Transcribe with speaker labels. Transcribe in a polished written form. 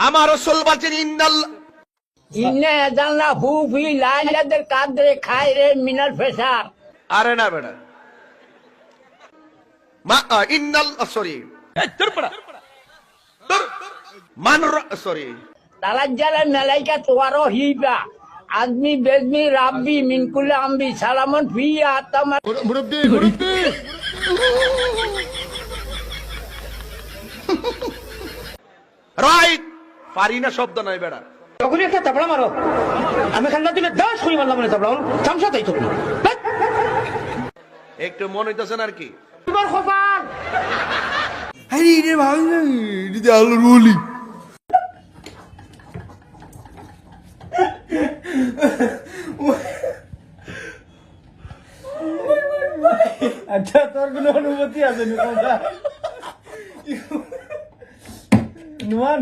Speaker 1: আমার রাসূল বলেন
Speaker 2: ইন্না জানলা হু ফি লাইলাতুল কাদরে খায়রে মিনাল ফিসার।
Speaker 1: আরে না বেটা, মা ইন্নাল সরি মান সরি
Speaker 2: তালাজ্জালা মালাইকাতু ওয়া রাহিবা আদমি বেজমি রাব্বি মিন কুল্লি আমরি সালামুন ফিয়া তামা।
Speaker 3: মুরব্বি
Speaker 1: রাইট, পারি না শব্দ নাই বেটা।
Speaker 4: তখন একটা তাবলা মারো, আমি খান্না দিলে 10 করি মারলাম না তাবলা তামসা তাই তুমি
Speaker 1: একটু মন হইতাছেন আর কি।
Speaker 4: তোমার খবর
Speaker 3: আরে রে ভাই এটা আলুর বলি
Speaker 5: আচ্ছা তোর কোনো অনুমতি আছে নুমান?